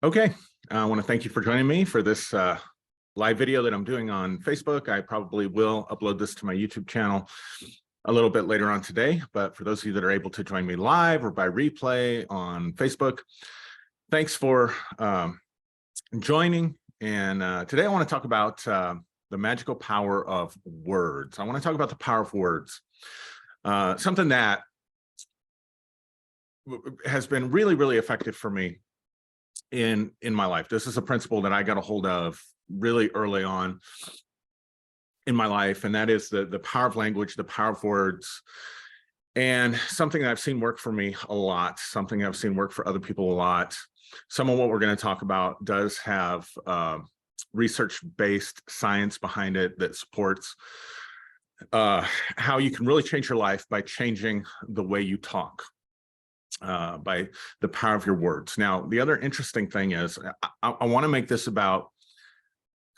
Okay, I want to thank you for joining me for this live video that I'm doing on Facebook. I probably will upload this to my YouTube channel a little bit later on today, but for those of you that are able to join me live or by replay on Facebook, thanks for joining. And today I want to talk about the magical power of words. I want to talk about the power of words, something that has been really, really effective for me in my life. This is a principle that I got a hold of really early on in my life, and that is the power of language, the power of words, and something that I've seen work for me a lot, something I've seen work for other people a lot. Some of what we're going to talk about does have research-based science behind it that supports how you can really change your life by changing the way you talk. By the power of your words. Now, the other interesting thing is I want to make this about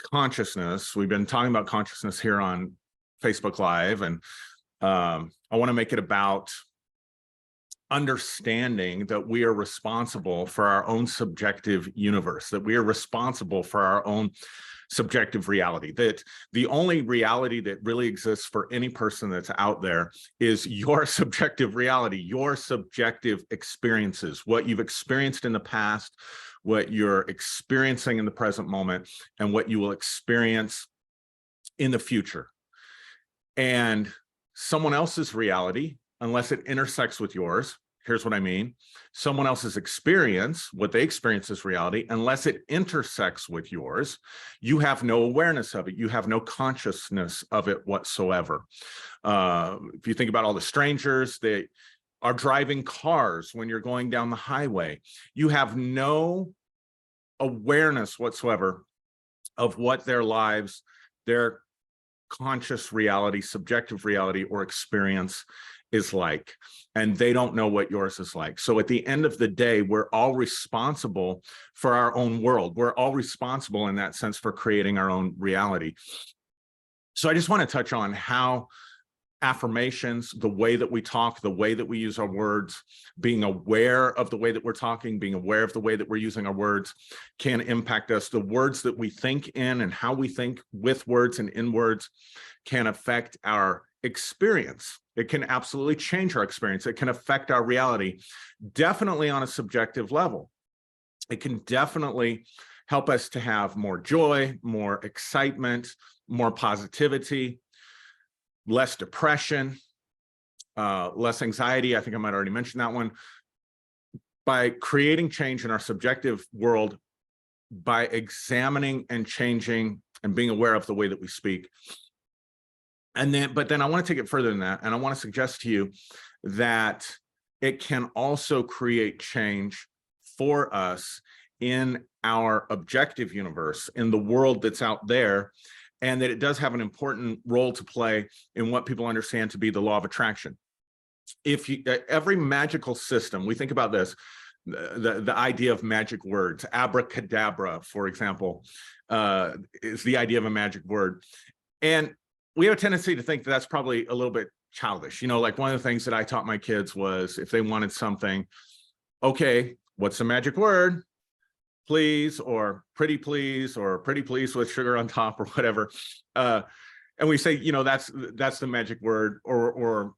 consciousness. We've been talking about consciousness here on Facebook Live, and I want to make it about understanding that we are responsible for our own subjective universe, that we are responsible for our own subjective reality, that the only reality that really exists for any person that's out there is your subjective reality, your subjective experiences, what you've experienced in the past, what you're experiencing in the present moment, and what you will experience in the future. And someone else's reality, unless it intersects with yours, here's what I mean. Someone else's experience, what they experience as reality, unless it intersects with yours, you have no awareness of it. You have no consciousness of it whatsoever. If you think about all the strangers that are driving cars when you're going down the highway, you have no awareness whatsoever of what their lives, their conscious reality, subjective reality, or experience is like, and they don't know what yours is like. So at the end of the day, we're all responsible for our own world. We're all responsible in that sense for creating our own reality. So I just want to touch on how affirmations, the way that we talk, the way that we use our words, being aware of the way that we're talking, being aware of the way that we're using our words can impact us. The words that we think in and how we think with words and in words can affect our experience. It can absolutely change our experience. It can affect our reality, definitely on a subjective level. It can definitely help us to have more joy, more excitement, more positivity, less depression, less anxiety. I think I might already mention that one. By creating change in our subjective world, by examining and changing and being aware of the way that we speak. But then I want to take it further than that, and I want to suggest to you that it can also create change for us in our objective universe, in the world that's out there, and that it does have an important role to play in what people understand to be the law of attraction. Every magical system, we think about this, the idea of magic words, abracadabra, for example, is the idea of a magic word. And we have a tendency to think that that's probably a little bit childish. You know, like one of the things that I taught my kids was if they wanted something, okay, what's the magic word? Please, or pretty please with sugar on top, or whatever. And we say, you know, that's the magic word, or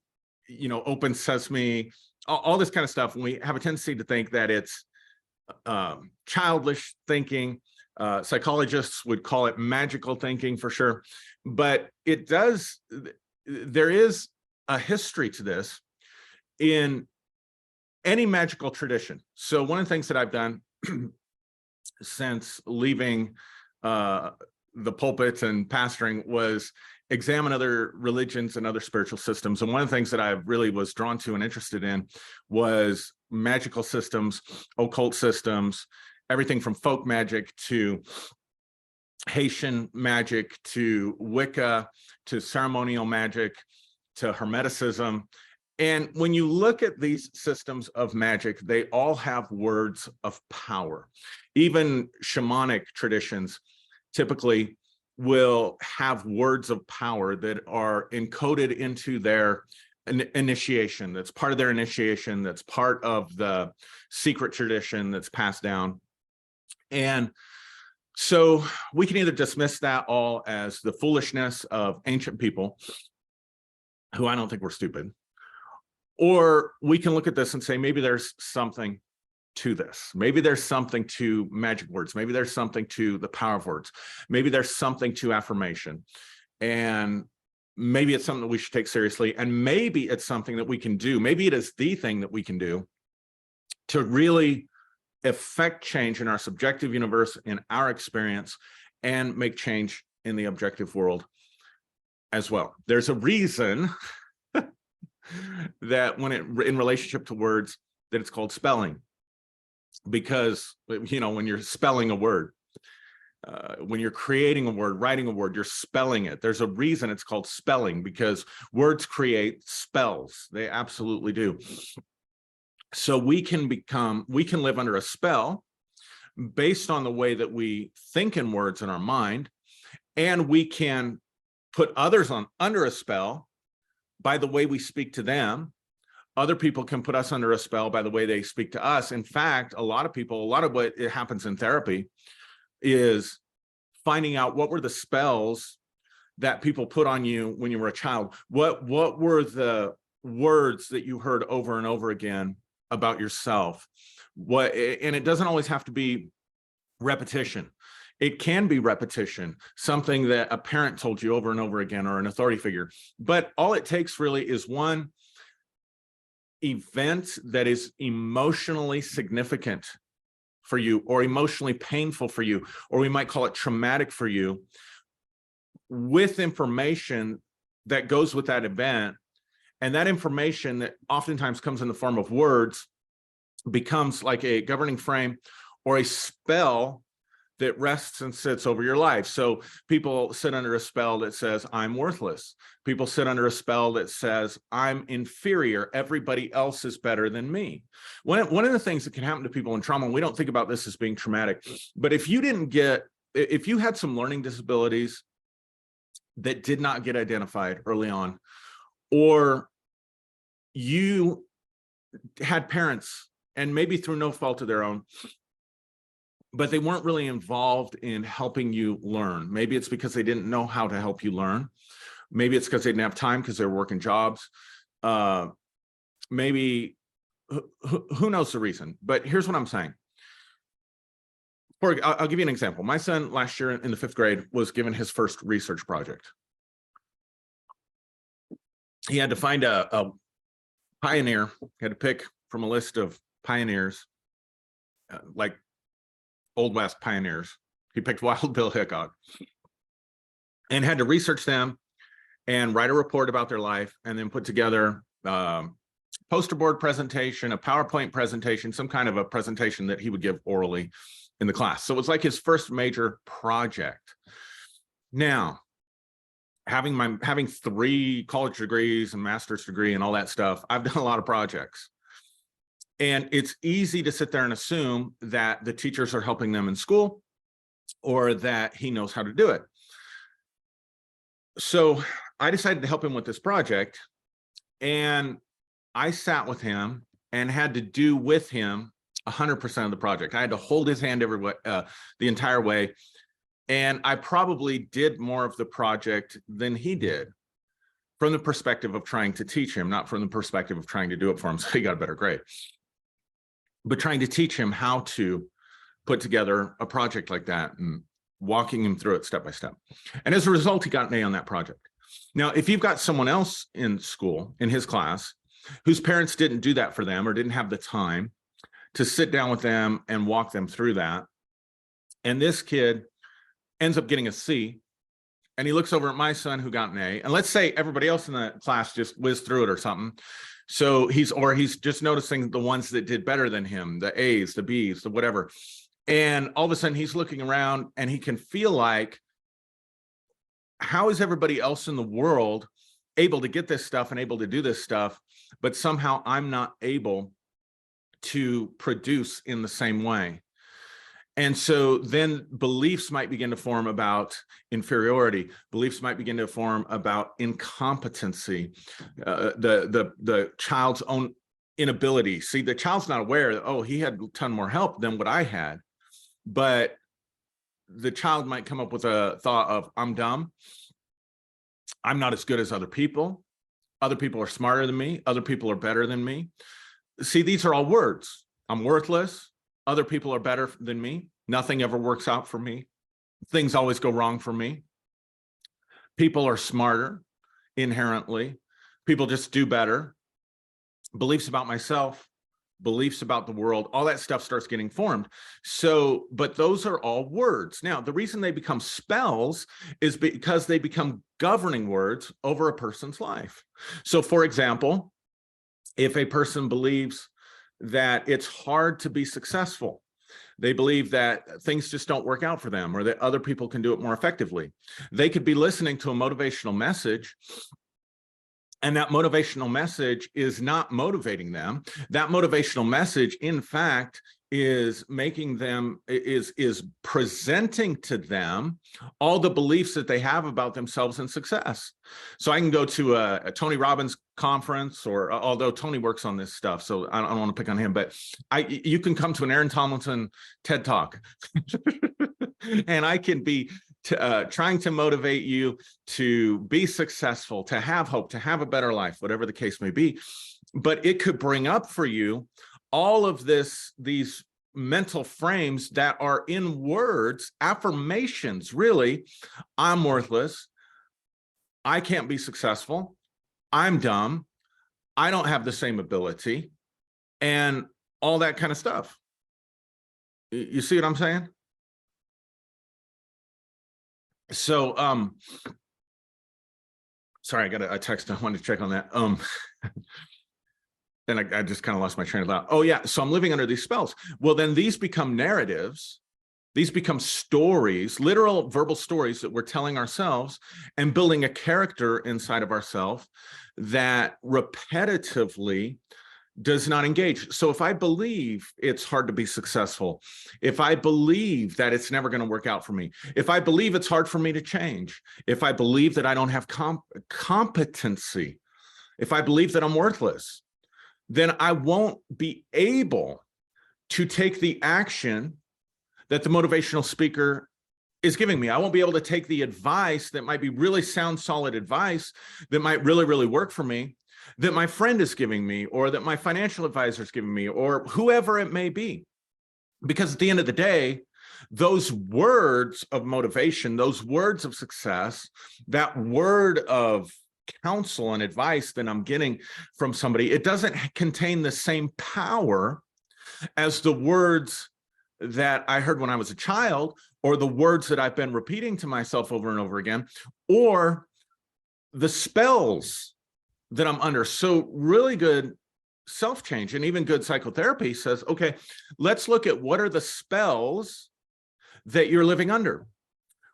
you know, open sesame, all this kind of stuff. And we have a tendency to think that it's childish thinking. Psychologists would call it magical thinking for sure, but there is a history to this in any magical tradition. So one of the things that I've done since leaving the pulpit and pastoring was examine other religions and other spiritual systems. And one of the things that I really was drawn to and interested in was magical systems, occult systems, everything from folk magic to Haitian magic to Wicca to ceremonial magic to Hermeticism. And when you look at these systems of magic, they all have words of power. Even shamanic traditions typically will have words of power that are encoded into their initiation. That's part of their initiation. That's part of the secret tradition that's passed down. And so we can either dismiss that all as the foolishness of ancient people, who I don't think were stupid, or we can look at this and say, maybe there's something to this. Maybe there's something to magic words. Maybe there's something to the power of words. Maybe there's something to affirmation. And maybe it's something that we should take seriously. And maybe it's something that we can do. Maybe it is the thing that we can do to really affect change in our subjective universe, in our experience, and make change in the objective world as well. There's a reason that in relationship to words, that it's called spelling. Because, when you're spelling a word, when you're creating a word, writing a word, you're spelling it. There's a reason it's called spelling, because words create spells. They absolutely do. So we can live under a spell based on the way that we think in words in our mind, and we can put others under a spell by the way we speak to them. Other people can put us under a spell by the way they speak to us. In fact, a lot of what happens in therapy is finding out what were the spells that people put on you when you were a child. What were the words that you heard over and over again about yourself? And it doesn't always have to be repetition. It can be repetition, something that a parent told you over and over again, or an authority figure. But all it takes really is one event that is emotionally significant for you, or emotionally painful for you, or we might call it traumatic for you, with information that goes with that event. And that information that oftentimes comes in the form of words becomes like a governing frame or a spell that rests and sits over your life. So people sit under a spell that says, I'm worthless. People sit under a spell that says, I'm inferior. Everybody else is better than me. One of the things that can happen to people in trauma, and we don't think about this as being traumatic, but if you had some learning disabilities that did not get identified early on, or you had parents, and maybe through no fault of their own, but they weren't really involved in helping you learn. Maybe it's because they didn't know how to help you learn. Maybe it's because they didn't have time because they were working jobs. Maybe, who knows the reason? But here's what I'm saying. I'll give you an example. My son last year in the 5th grade was given his first research project. He had to find a pioneer. He had to pick from a list of pioneers, like Old West pioneers. He picked Wild Bill Hickok and had to research them and write a report about their life, and then put together a poster board presentation, a PowerPoint presentation, some kind of a presentation that he would give orally in the class. So it was like his first major project. Now, having 3 college degrees and master's degree and all that stuff, I've done a lot of projects. And it's easy to sit there and assume that the teachers are helping them in school, or that he knows how to do it. So I decided to help him with this project, and I sat with him and had to do with him 100% of the project. I had to hold his hand the entire way. And I probably did more of the project than he did, from the perspective of trying to teach him, not from the perspective of trying to do it for him so he got a better grade, but trying to teach him how to put together a project like that and walking him through it step by step. And as a result, he got an A on that project. Now, if you've got someone else in school, in his class, whose parents didn't do that for them, or didn't have the time to sit down with them and walk them through that, and this kid ends up getting a C, and he looks over at my son who got an A, and let's say everybody else in the class just whizzed through it or something. So he's just noticing the ones that did better than him, the A's, the B's, the whatever. And all of a sudden he's looking around and he can feel like, how is everybody else in the world able to get this stuff and able to do this stuff, but somehow I'm not able to produce in the same way? And so then beliefs might begin to form about inferiority. Beliefs might begin to form about incompetency, the child's own inability. See, the child's not aware that, oh, he had a ton more help than what I had. but the child might come up with a thought of, I'm dumb. I'm not as good as other people. Other people are smarter than me. Other people are better than me. See, these are all words. I'm worthless. Other people are better than me. Nothing ever works out for me. Things always go wrong for me. People are smarter inherently. People just do better. Beliefs about myself, beliefs about the world, all that stuff starts getting formed. So, but those are all words. Now, the reason they become spells is because they become governing words over a person's life. So, for example, if a person believes that it's hard to be successful, they believe that things just don't work out for them, or that other people can do it more effectively, they could be listening to a motivational message, and that motivational message is not motivating them. That motivational message, in fact, is making them, is presenting to them all the beliefs that they have about themselves and success. So I can go to a Tony Robbins conference, or although Tony works on this stuff, so I don't want to pick on him, but you can come to an Aaron Tomlinson TED Talk and I can be trying to motivate you to be successful, to have hope, to have a better life, whatever the case may be. But it could bring up for you all of these mental frames that are in words, affirmations, really. I'm worthless. I can't be successful. I'm dumb. I don't have the same ability, and all that kind of stuff. You see what I'm saying? So, sorry, I got a text. I wanted to check on that. And I just kind of lost my train of thought. Oh yeah, so I'm living under these spells. Well, then these become narratives. These become stories, literal verbal stories that we're telling ourselves and building a character inside of ourselves that repetitively does not engage. So if I believe it's hard to be successful, if I believe that it's never going to work out for me, if I believe it's hard for me to change, if I believe that I don't have competency, if I believe that I'm worthless, then I won't be able to take the action that the motivational speaker is giving me. I won't be able to take the advice that might be really sound, solid advice that might really, really work for me, that my friend is giving me, or that my financial advisor is giving me, or whoever it may be. Because at the end of the day, those words of motivation, those words of success, that word of counsel and advice that I'm getting from somebody, it doesn't contain the same power as the words that I heard when I was a child, or the words that I've been repeating to myself over and over again, or the spells that I'm under. So really good self-change and even good psychotherapy says, okay, let's look at what are the spells that you're living under.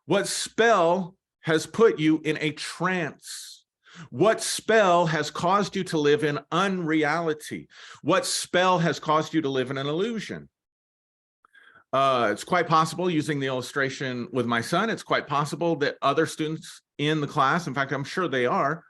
What spell has put you in a trance? What spell has caused you to live in unreality? What spell has caused you to live in an illusion? It's quite possible, using the illustration with my son, it's quite possible that other students in the class, in fact, I'm sure they are,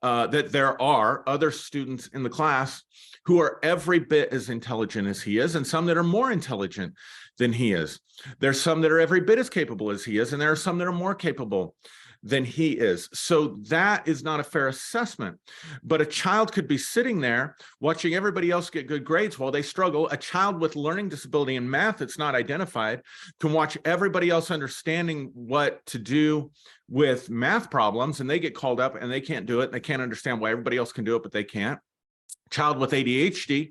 that there are other students in the class who are every bit as intelligent as he is, and some that are more intelligent than he is. There's some that are every bit as capable as he is, and there are some that are more capable than he is. So that is not a fair assessment. But a child could be sitting there watching everybody else get good grades while they struggle. A child with learning disability in math that's not identified can watch everybody else understanding what to do with math problems, and they get called up and they can't do it. They can't understand why everybody else can do it, but they can't. Child with ADHD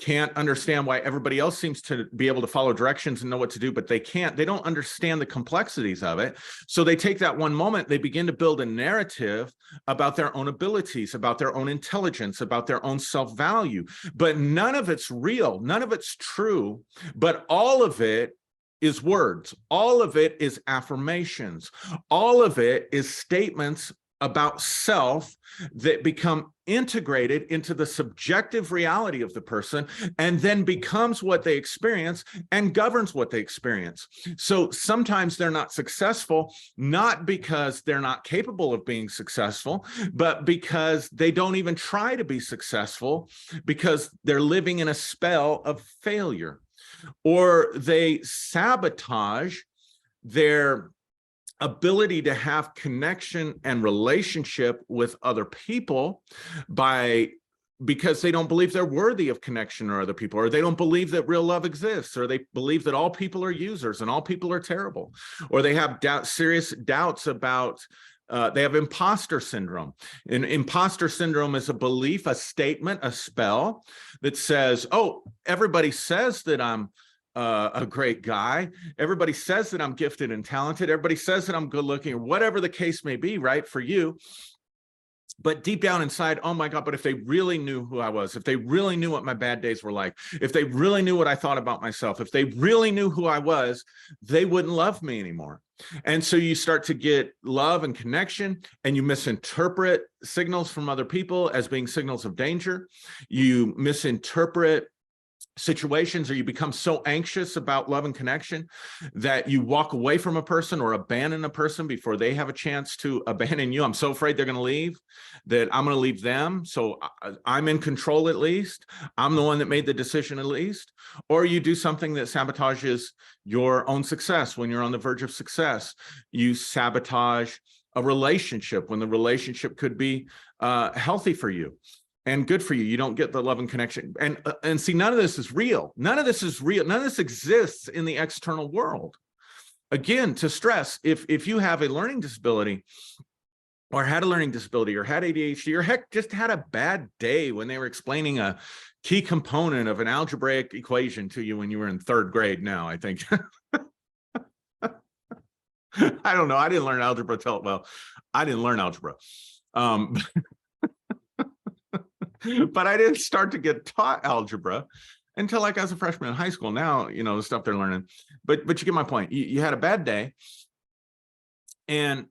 can't understand why everybody else seems to be able to follow directions and know what to do, but they can't. They don't understand the complexities of it. So they take that one moment, they begin to build a narrative about their own abilities, about their own intelligence, about their own self-value. But none of it's real. None of it's true. But all of it is words. All of it is affirmations. All of it is statements about self that become integrated into the subjective reality of the person, and then becomes what they experience and governs what they experience. So sometimes they're not successful, not because they're not capable of being successful, but because they don't even try to be successful, because they're living in a spell of failure. or they sabotage their ability to have connection and relationship with other people because they don't believe they're worthy of connection or other people, or they don't believe that real love exists, or they believe that all people are users and all people are terrible, or they have serious doubts about they have imposter syndrome. And imposter syndrome is a belief, a statement, a spell that says, oh, everybody says that I'm a great guy. Everybody says that I'm gifted and talented. Everybody says that I'm good looking, or whatever the case may be, right, for you. But deep down inside, oh my God, but if they really knew who I was, if they really knew what my bad days were like, if they really knew what I thought about myself, if they really knew who I was, they wouldn't love me anymore. And so you start to get love and connection, and you misinterpret signals from other people as being signals of danger. You misinterpret situations, or you become so anxious about love and connection that you walk away from a person or abandon a person before they have a chance to abandon you. I'm so afraid they're going to leave that I'm going to leave them. So I'm in control at least. I'm the one that made the decision at least. Or you do something that sabotages your own success when you're on the verge of success. You sabotage a relationship when the relationship could be healthy for you and good for you. You don't get the love and connection. And see, none of this is real. None of this is real. None of this exists in the external world. Again, to stress, if you have a learning disability, or had a learning disability, or had ADHD, or heck, just had a bad day when they were explaining a key component of an algebraic equation to you when you were in 3rd grade now, I think. I don't know. I didn't learn algebra I didn't learn algebra. But I didn't start to get taught algebra until like as a freshman in high school. Now, you know, the stuff they're learning. But you get my point. You had a bad day. And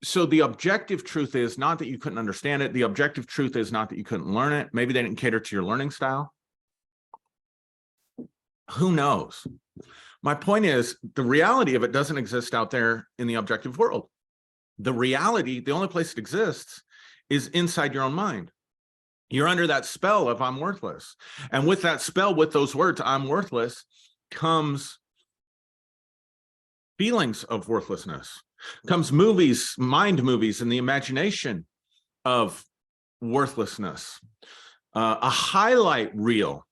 so the objective truth is not that you couldn't understand it. The objective truth is not that you couldn't learn it. Maybe they didn't cater to your learning style. Who knows? My point is, the reality of it doesn't exist out there in the objective world. The reality, the only place it exists is inside your own mind. You're under that spell of I'm worthless. And with that spell, with those words, I'm worthless, comes feelings of worthlessness, comes movies, mind movies, and the imagination of worthlessness, a highlight reel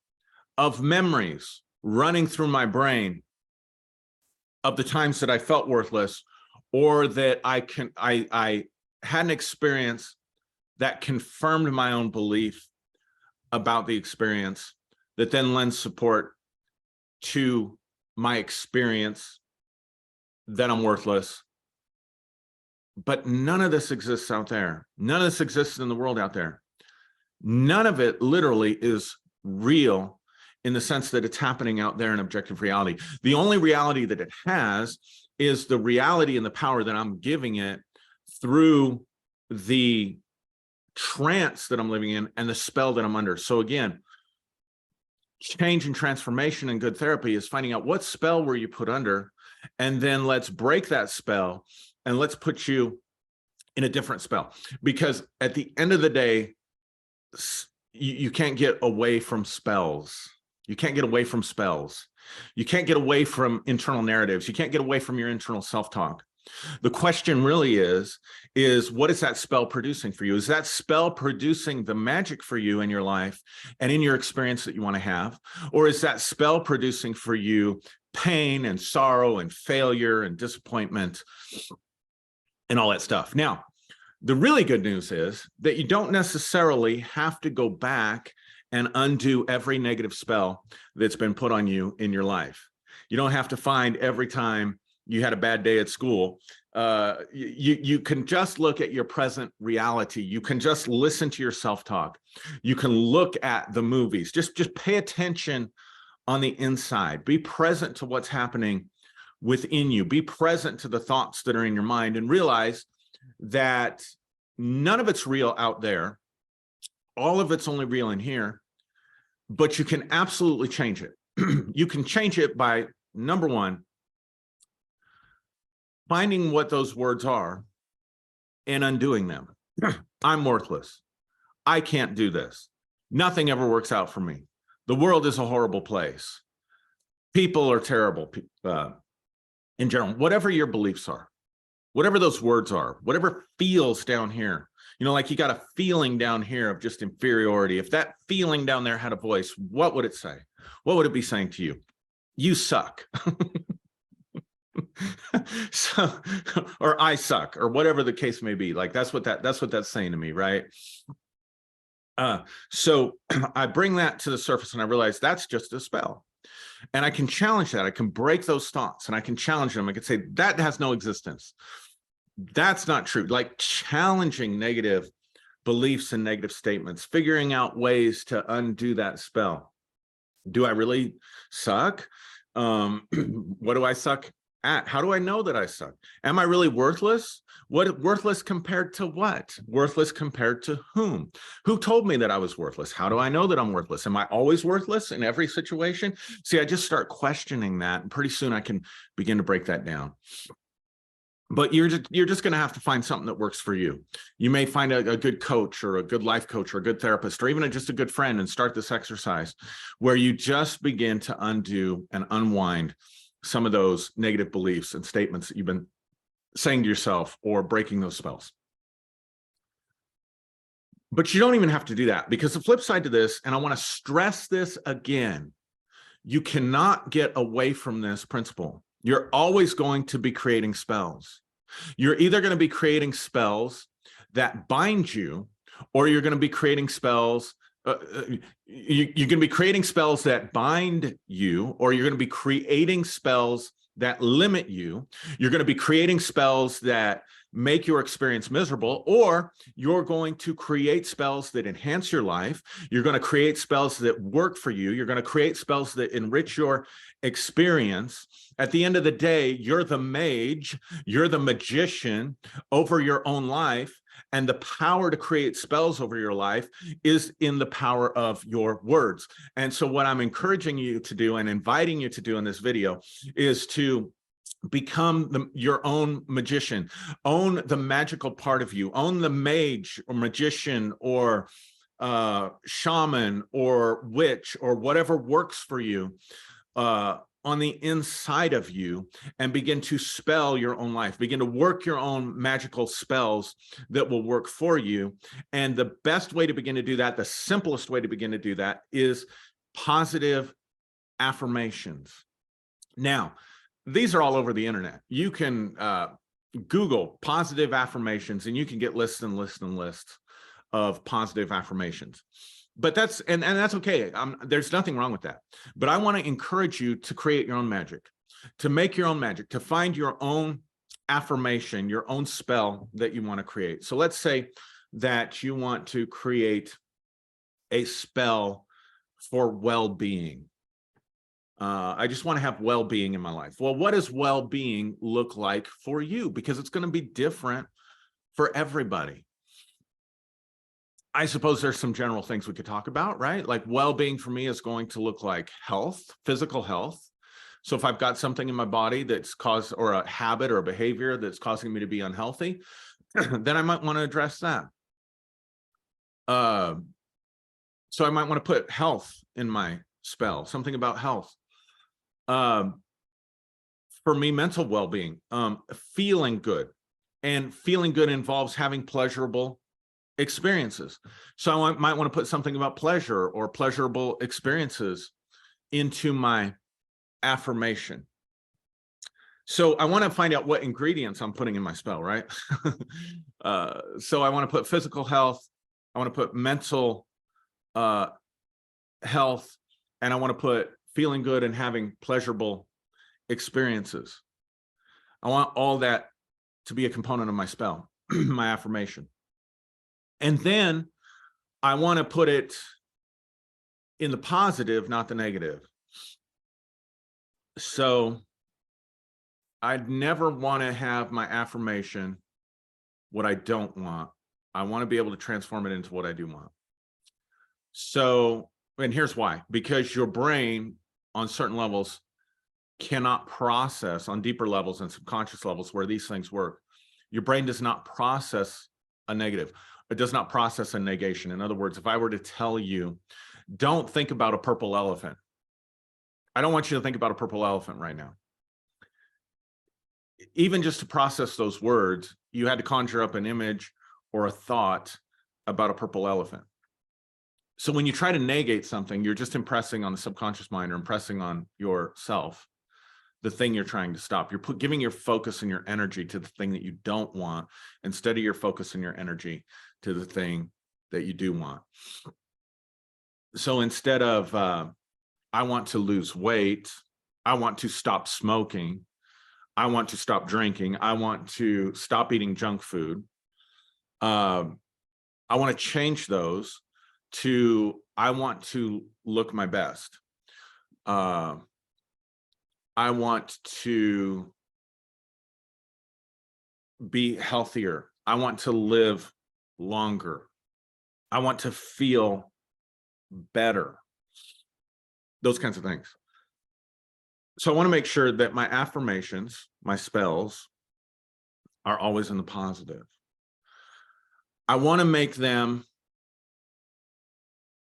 of memories running through my brain of the times that I felt worthless, or that I had an experience that confirmed my own belief about the experience, that then lends support to my experience that I'm worthless. But none of this exists out there. None of this exists in the world out there. None of it literally is real in the sense that it's happening out there in objective reality. The only reality that it has is the reality and the power that I'm giving it through the trance that I'm living in and the spell that I'm under. So again, change and transformation and good therapy is finding out what spell were you put under, and then let's break that spell and let's put you in a different spell. Because at the end of the day, you can't get away from spells. You can't get away from spells. You can't get away from internal narratives. You can't get away from your internal self-talk. The question really is what is that spell producing for you? Is that spell producing the magic for you in your life and in your experience that you want to have? Or is that spell producing for you pain and sorrow and failure and disappointment and all that stuff? Now, the really good news is that you don't necessarily have to go back and undo every negative spell that's been put on you in your life. You don't have to find every time you had a bad day at school. You can just look at your present reality. You can just listen to your self-talk. You can look at the movies. Just pay attention on the inside. Be present to what's happening within you. Be present to the thoughts that are in your mind, and realize that none of it's real out there. All of it's only real in here, but you can absolutely change it. You can change it by, number one, finding what those words are and undoing them. I'm worthless. I can't do this. Nothing ever works out for me. The world is a horrible place. People are terrible in general, whatever your beliefs are, whatever those words are, whatever feels down here, like you got a feeling down here of just inferiority. If that feeling down there had a voice, what would it say? What would it be saying to you? You suck. So, or I suck, or whatever the case may be. Like that's what that's saying to me, right? So I bring that to the surface and I realize that's just a spell. And I can challenge that. I can break those thoughts and I can challenge them. I can say that has no existence. That's not true. Like challenging negative beliefs and negative statements, figuring out ways to undo that spell. Do I really suck? What do I suck at? How do I know that I suck? Am I really worthless? What worthless compared to what? Worthless compared to whom? Who told me that I was worthless? How do I know that I'm worthless? Am I always worthless in every situation? See, I just start questioning that, and pretty soon I can begin to break that down. But you're just going to have to find something that works for you. You may find a good coach or a good life coach or a good therapist or even just a good friend and start this exercise where you just begin to undo and unwind some of those negative beliefs and statements that you've been saying to yourself or breaking those spells. But you don't even have to do that, because the flip side to this, and I want to stress this again, you cannot get away from this principle. You're always going to be creating spells. You're either going to be creating spells that bind you, or you're going to be creating spells. You're going to be creating spells that bind you, or you're going to be creating spells that limit you. You're going to be creating spells that make your experience miserable, or you're going to create spells that enhance your life. You're going to create spells that work for you. You're going to create spells that enrich your experience. At the end of the day, you're the mage, you're the magician over your own life. And the power to create spells over your life is in the power of your words. And so what I'm encouraging you to do and inviting you to do in this video is to become your own magician, own the magical part of you, own the mage or magician or shaman or witch or whatever works for you on the inside of you, and begin to spell your own life, begin to work your own magical spells that will work for you. And the best way to begin to do that, the simplest way to begin to do that, is positive affirmations. Now, these are all over the internet. You can Google positive affirmations and you can get lists and lists and lists of positive affirmations. But that's okay. There's nothing wrong with that. But I want to encourage you to create your own magic, to make your own magic, to find your own affirmation, your own spell that you want to create. So let's say that you want to create a spell for well-being. I just want to have well-being in my life. Well, what does well-being look like for you? Because it's going to be different for everybody. I suppose there's some general things we could talk about, right? Like well-being for me is going to look like health, physical health. So if I've got something in my body that's caused, or a habit or a behavior that's causing me to be unhealthy, then I might want to address that. So I might want to put health in my spell, something about health. For me, mental well-being, feeling good, and feeling good involves having pleasurable experiences. So I might want to put something about pleasure or pleasurable experiences into my affirmation. So I want to find out what ingredients I'm putting in my spell, right? So I want to put physical health, I want to put mental health, and I want to put feeling good and having pleasurable experiences. I want all that to be a component of my spell, my affirmation. And then I want to put it in the positive, not the negative. So I'd never want to have my affirmation what I don't want. I want to be able to transform it into what I do want. So, and here's why. Because your brain on certain levels cannot process, on deeper levels and subconscious levels where these things work, your brain does not process a negative. It does not process a negation. In other words, if I were to tell you, don't think about a purple elephant, I don't want you to think about a purple elephant right now. Even just to process those words, you had to conjure up an image or a thought about a purple elephant. So when you try to negate something, you're just impressing on the subconscious mind or impressing on yourself the thing you're trying to stop. You're giving your focus and your energy to the thing that you don't want, instead of your focus and your energy to the thing that you do want. So instead of, I want to lose weight, I want to stop smoking, I want to stop drinking, I want to stop eating junk food, I want to change those to, I want to look my best. I want to be healthier. I want to live longer. I want to feel better. Those kinds of things. So I want to make sure that my affirmations, my spells, are always in the positive. I want to make them,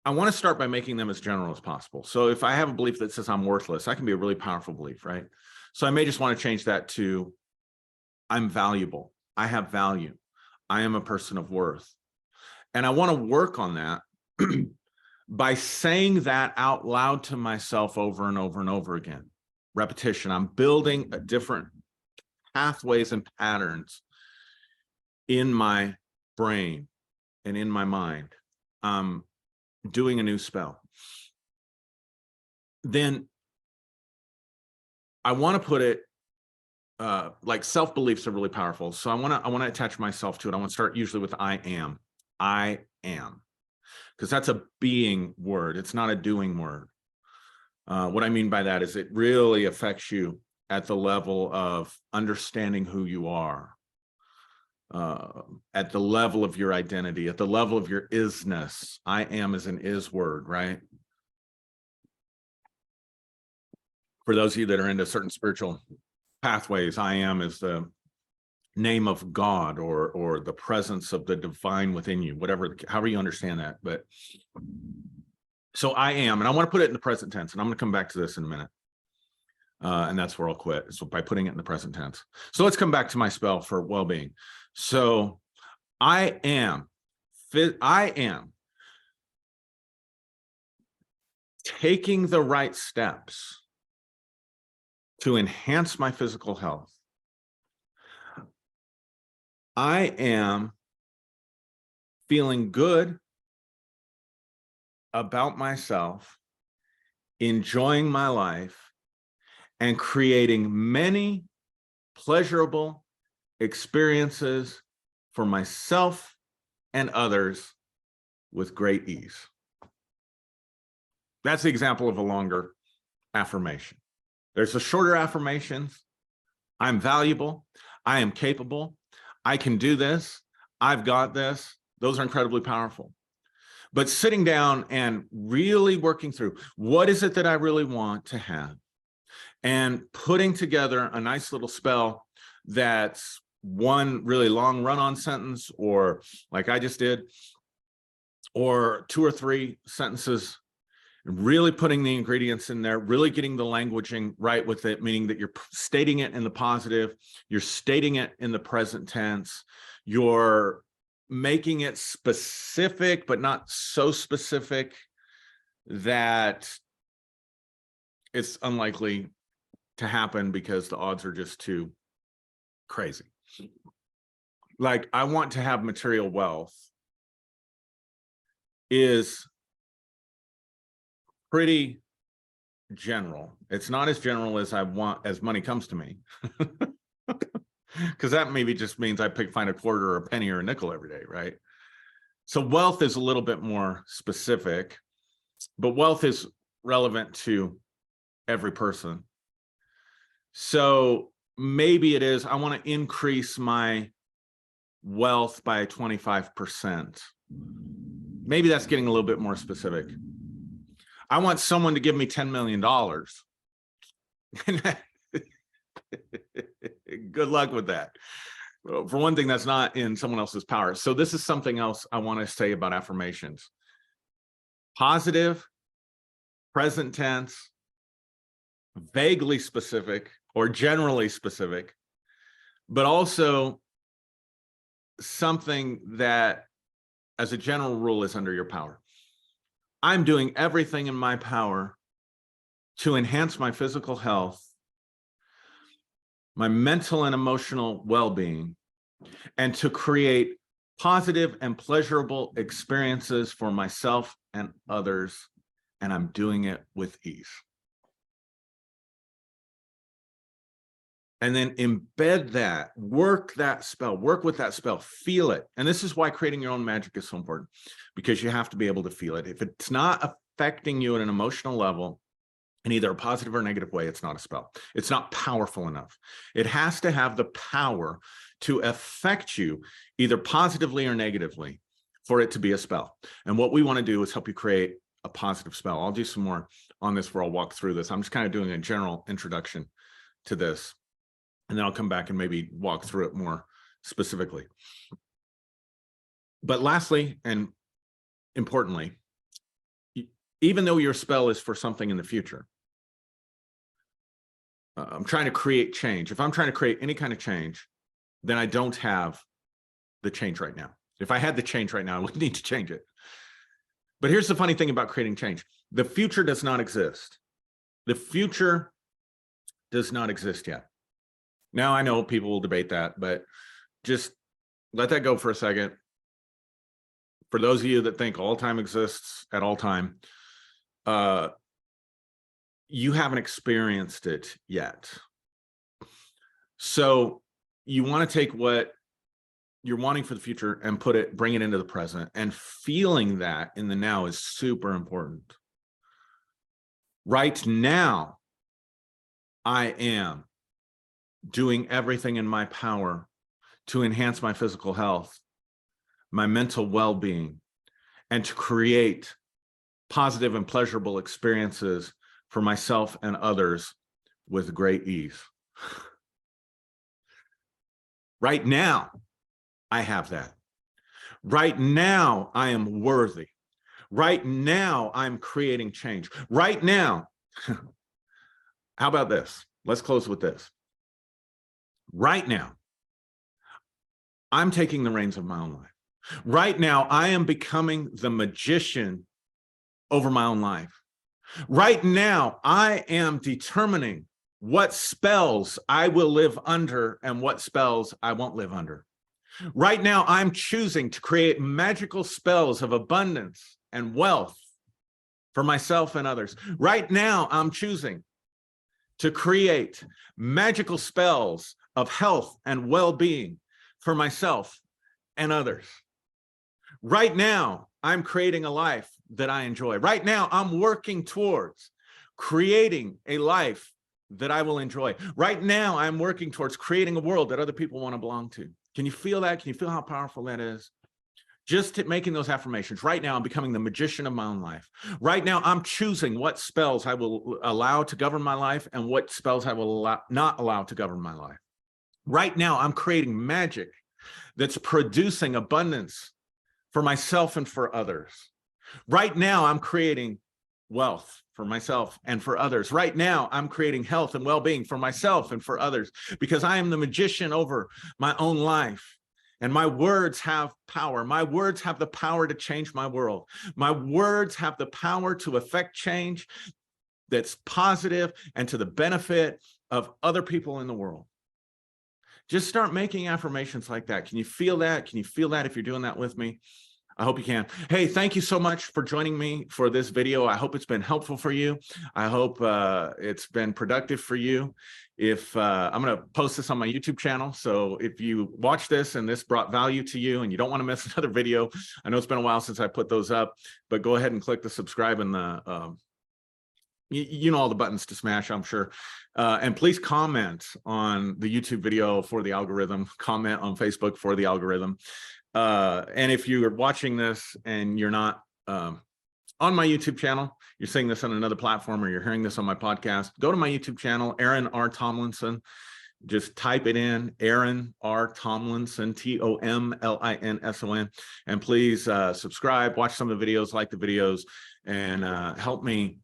I want to start by making them as general as possible. So if I have a belief that says I'm worthless, that can be a really powerful belief, right? So I may just want to change that to I'm valuable. I have value. I am a person of worth. And I want to work on that by saying that out loud to myself over and over and over again. Repetition. I'm building a different pathways and patterns in my brain and in my mind. Doing a new spell. Then I want to put it like self-beliefs are really powerful. So I want to attach myself to it. I want to start usually with I am, because that's a being word. It's not a doing word. What I mean by that is it really affects you at the level of understanding who you are, at the level of your identity, at the level of your isness. I am is an is word, right? For those of you that are into certain spiritual pathways, I am is the name of God or the presence of the divine within you, whatever, however you understand that. But so I am, and I want to put it in the present tense, and I'm going to come back to this in a minute. And that's where I'll quit. So by putting it in the present tense. So let's come back to my spell for well-being. So I am taking the right steps to enhance my physical health. I am feeling good about myself, enjoying my life, and creating many pleasurable experiences for myself and others with great ease. That's the example of a longer affirmation. There's the shorter affirmations. I'm valuable. I am capable. I can do this. I've got this. Those are incredibly powerful. But sitting down and really working through, what is it that I really want to have? And putting together a nice little spell that's one really long run-on sentence, or like I just did, or 2 or 3 sentences, really putting the ingredients in there, really getting the languaging right with it, meaning that you're stating it in the positive, you're stating it in the present tense, you're making it specific, but not so specific that it's unlikely to happen because the odds are just too crazy. Like, I want to have material wealth is pretty general. It's not as general as I want as money comes to me. Because that maybe just means I find a quarter or a penny or a nickel every day, right? So wealth is a little bit more specific, but wealth is relevant to every person. So maybe it is, I want to increase my wealth by 25%. Maybe that's getting a little bit more specific. I want someone to give me $10 million. Good luck with that. For one thing, that's not in someone else's power. So this is something else I want to say about affirmations. Positive, present tense, vaguely specific or generally specific, but also something that, as a general rule, is under your power. I'm doing everything in my power to enhance my physical health, my mental and emotional well-being, and to create positive and pleasurable experiences for myself and others, and I'm doing it with ease. And then embed that, work that spell, work with that spell, feel it. And this is why creating your own magic is so important, because you have to be able to feel it. If it's not affecting you at an emotional level in either a positive or negative way, it's not a spell. It's not powerful enough. It has to have the power to affect you either positively or negatively for it to be a spell. And what we want to do is help you create a positive spell. I'll do some more on this where I'll walk through this. I'm just kind of doing a general introduction to this, and then I'll come back and maybe walk through it more specifically. But lastly, and importantly, even though your spell is for something in the future, I'm trying to create change. If I'm trying to create any kind of change, then I don't have the change right now. If I had the change right now, I would need to change it. But here's the funny thing about creating change. The future does not exist. The future does not exist yet. Now, I know people will debate that, but just let that go for a second. For those of you that think all time exists at all time, you haven't experienced it yet. So you want to take what you're wanting for the future and bring it into the present, and feeling that in the now is super important. Right now, I am doing everything in my power to enhance my physical health, my mental well-being, and to create positive and pleasurable experiences for myself and others with great ease. Right now, I have that. Right now, I am worthy. Right now, I'm creating change. Right now, how about this? Let's close with this. Right now, I'm taking the reins of my own life. Right now, I am becoming the magician over my own life. Right now, I am determining what spells I will live under and what spells I won't live under. Right now, I'm choosing to create magical spells of abundance and wealth for myself and others. Right now, I'm choosing to create magical spells of health and well-being for myself and others. Right now, I'm creating a life that I enjoy. Right now, I'm working towards creating a life that I will enjoy. Right now, I'm working towards creating a world that other people want to belong to. Can you feel that? Can you feel how powerful that is? Just making those affirmations. Right now, I'm becoming the magician of my own life. Right now, I'm choosing what spells I will allow to govern my life and what spells I will not allow to govern my life. Right now, I'm creating magic that's producing abundance for myself and for others. Right now, I'm creating wealth for myself and for others. Right now, I'm creating health and well-being for myself and for others, because I am the magician over my own life. And my words have power. My words have the power to change my world. My words have the power to affect change that's positive and to the benefit of other people in the world. Just start making affirmations like that. Can you feel that? Can you feel that if you're doing that with me? I hope you can. Hey, thank you so much for joining me for this video. I hope it's been helpful for you. I hope it's been productive for you. If I'm going to post this on my YouTube channel, so if you watch this and this brought value to you and you don't want to miss another video, I know it's been a while since I put those up, but go ahead and click the subscribe and the you know all the buttons to smash, I'm sure. And please comment on the YouTube video for the algorithm, comment on Facebook for the algorithm. And if you are watching this and you're not on my YouTube channel, you're seeing this on another platform, or you're hearing this on my podcast, go to my YouTube channel, Aaron R. Tomlinson. Just type it in, Aaron R. Tomlinson, Tomlinson, and please subscribe, watch some of the videos, like the videos, and help me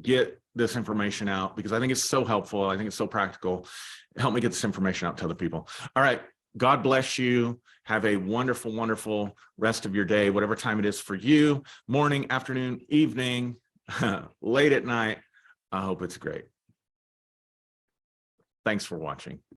get this information out because I think it's so helpful. I think it's so practical. Help me get this information out to other people. All right. God bless you. Have a wonderful, wonderful rest of your day, whatever time it is for you, morning, afternoon, evening, late at night. I hope it's great. Thanks for watching.